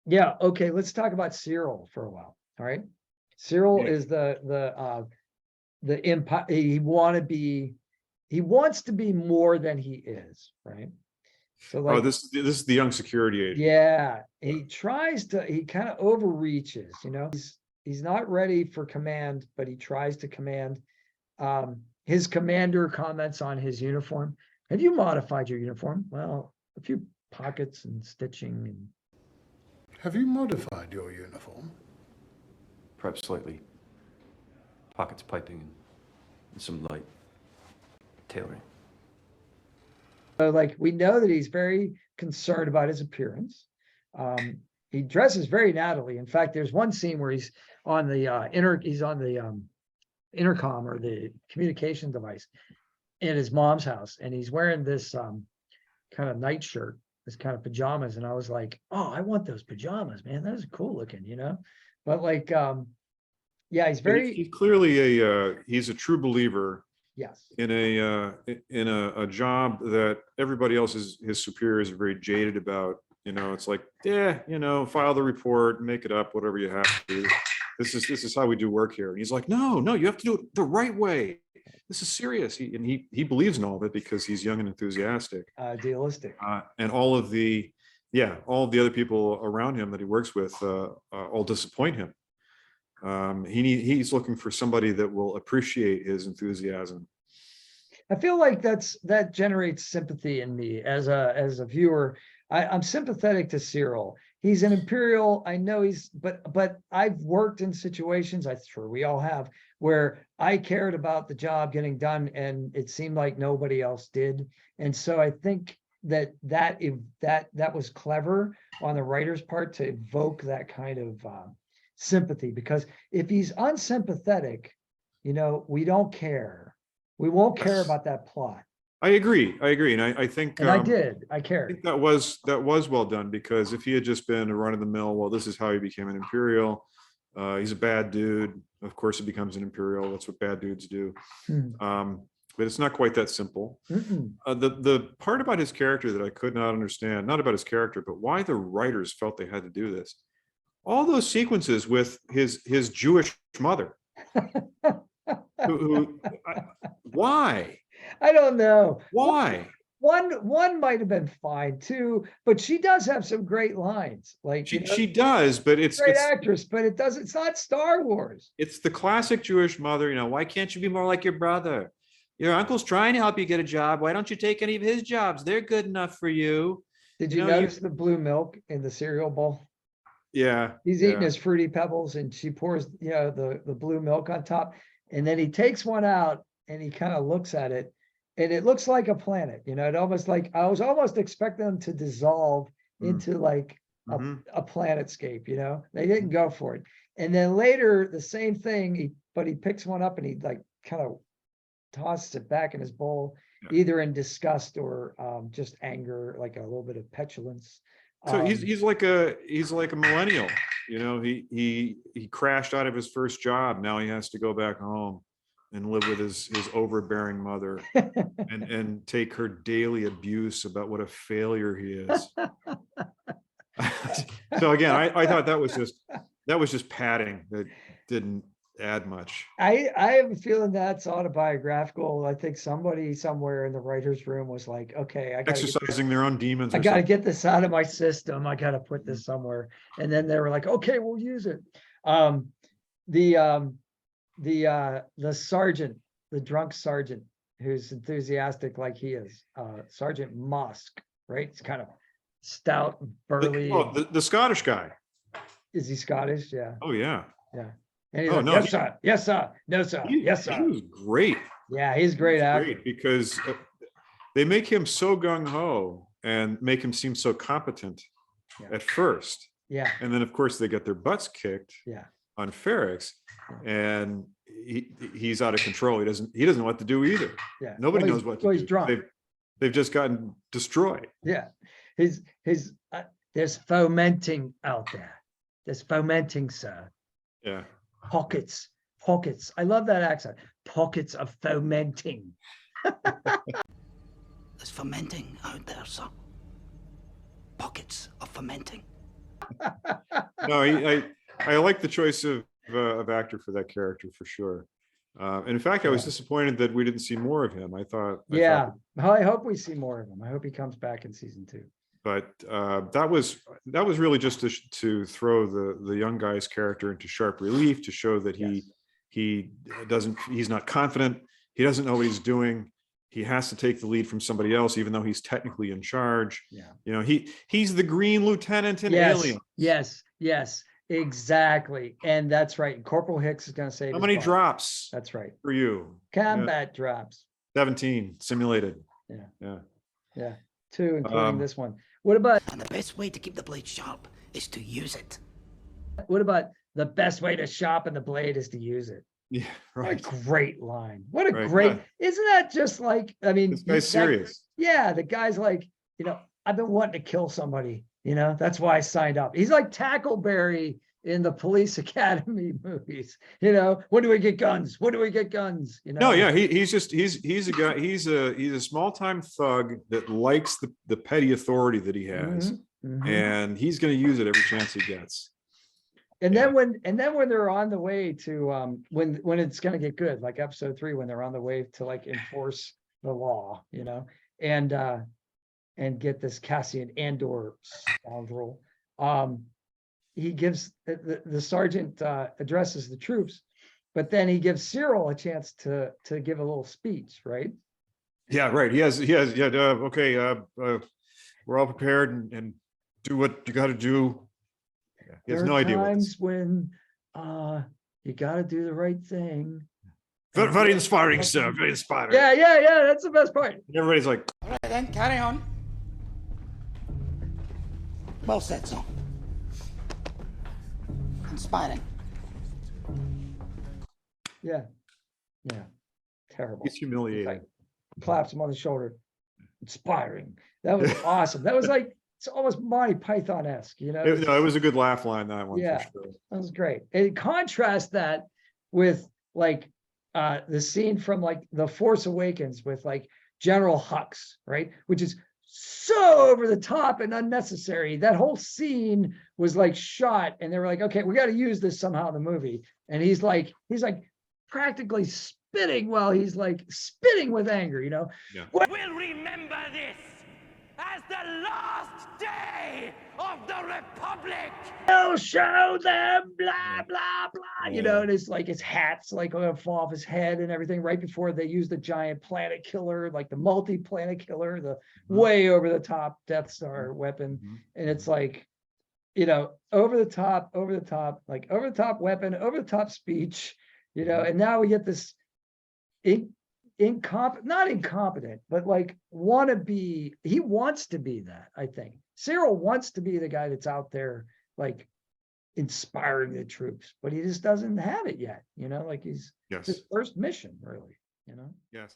yeah, okay, let's talk about Syril for a while. All right. Syril is the empire. He wants to be more than he is, right? So like, this is the young security agent. yeah, he kind of overreaches, he's not ready for command, but he tries to command. His commander comments on his uniform. Have you modified your uniform? Well, a few pockets and stitching. And have you modified your uniform? Perhaps slightly. Pockets, piping, and some light tailoring. So like, we know that he's very concerned about his appearance. He dresses very nattily. In fact, there's one scene where he's on the intercom or the communication device in his mom's house, and he's wearing this kind of nightshirt, this kind of pajamas, and I was like, oh, I want those pajamas, man. Those are cool looking, but like, yeah, he's clearly he's a true believer. Yes. In a job that everybody else his superiors are very jaded about. It's like, yeah, file the report, make it up, whatever you have to do. This is how we do work here. And he's like, no, you have to do it the right way. This is serious. He believes in all of it because he's young and enthusiastic. Idealistic. And all of the other people around him that he works with all disappoint him. He's looking for somebody that will appreciate his enthusiasm. I feel like that generates sympathy in me as a viewer. I'm sympathetic to Syril. He's an Imperial. I know but I've worked in situations, I'm sure we all have, where I cared about the job getting done and it seemed like nobody else did. And so I think that was clever on the writer's part to evoke that kind of sympathy, because if he's unsympathetic, we don't care. We won't care about that plot. I agree. And I think I cared. I think that was well done, because if he had just been a run of the mill, well, this is how he became an Imperial. He's a bad dude. Of course, he becomes an Imperial. That's what bad dudes do. But it's not quite that simple. The part about his character that I could not understand, not about his character, but why the writers felt they had to do this. All those sequences with his Jewish mother. Why? I don't know. Why? One might have been fine too, but she does have some great lines. Like she does, but it's great actress, but it's not Star Wars. It's the classic Jewish mother. Why can't you be more like your brother? Your uncle's trying to help you get a job. Why don't you take any of his jobs? They're good enough for you. Did you notice the blue milk in the cereal bowl? Yeah. He's eating his Fruity Pebbles and she pours, the blue milk on top. And then he takes one out and he kind of looks at it and it looks like a planet, it almost like, I was almost expecting them to dissolve into like a planetscape, they didn't go for it. And then later the same thing, but he picks one up and he like kind of tosses it back in his bowl, either in disgust or just anger, like a little bit of petulance. So he's like a millennial, he crashed out of his first job. Now he has to go back home and live with his overbearing mother and take her daily abuse about what a failure he is. So again, I thought that was just padding that didn't add much. I have a feeling that's autobiographical. I think somebody somewhere in the writer's room was like, okay, I got exercising their own demons. I got to get this out of my system. I got to put this somewhere. And then they were like, okay, we'll use it. The sergeant, the drunk sergeant who's enthusiastic like he is, Sergeant Mosk, right? He's kind of stout, burly. The Scottish guy. Is he Scottish? Yeah. Oh yeah. Yeah. And he's like, yes, sir. Yes, sir. No, sir. Yes, sir. He was great. Yeah, he's great actor. Great because they make him so gung-ho and make him seem so competent at first. Yeah. And then of course they get their butts kicked on Ferrix, and he's out of control. He doesn't know what to do either. Yeah. Nobody knows what to do. He's drunk. They've just gotten destroyed. Yeah. There's fomenting out there. There's fomenting, sir. Yeah. Pockets. I love that accent. Pockets of fomenting. There's fermenting out there, sir. pockets of fermenting. No, I like the choice of actor for that character for sure. In fact, I was disappointed that we didn't see more of him. I thought, I hope we see more of him. I hope he comes back in season 2. but that was really just to throw the young guy's character into sharp relief, to show that he's not confident. He doesn't know what he's doing. He has to take the lead from somebody else, even though he's technically in charge. Yeah. You know, he's the green lieutenant in Alien. Yes, exactly. And that's right. Corporal Hicks is going to save How many butt. drops That's right. for you? Combat drops. 17 simulated. Yeah. Yeah. 2, including this one. What about And the best way to keep the blade sharp is to use it. the best way to sharpen the blade is to use it? Yeah, What right. a great line. What a Right, great, isn't that just like, I mean, This guy's serious. yeah, the guy's like, I've been wanting to kill somebody, that's why I signed up. He's like Tackleberry in the Police Academy movies, when do we get guns? When do we get guns? No, yeah, he's a guy, he's a small-time thug that likes the petty authority that he has, and he's going to use it every chance he gets. And then when they're on the way to when it's gonna get good, like episode 3, when they're on the way to like enforce the law, and get this Cassian Andor scoundrel, he gives the sergeant addresses the troops, but then he gives Syril a chance to give a little speech, right? Yeah, right. He has okay, we're all prepared and do what you got to do. He has no idea what times this. when you got to do the right thing. Very inspiring, sir. Very inspiring. Yeah. That's the best part. And everybody's like, All right, then, carry on. Well said, son. Inspiring. Yeah. Terrible. it's humiliating. Like, claps him on the shoulder. Inspiring. That was awesome. That was like, it's almost Monty Python-esque, It was a good laugh line, that one. Yeah. For sure. That was great. And contrast that with like the scene from like The Force Awakens with like General Hux, right? Which is so over the top and unnecessary. That whole scene was like shot and they were like, okay, we got to use this somehow in the movie. And he's like practically spitting while he's like spitting with anger, Yeah. We'll remember this as the last day of the Republic. I'll show them, blah, blah, blah. Yeah. And it's like his hat's like going to fall off his head and everything right before they use the giant planet killer, like the multi-planet killer, the way over the top Death Star weapon. And it's like, over the top, like over the top weapon, over the top speech, and now we get this not incompetent, but like he wants to be that, I think. Syril wants to be the guy that's out there like inspiring the troops, but he just doesn't have it yet, like he's Yes. his first mission, really, Yes.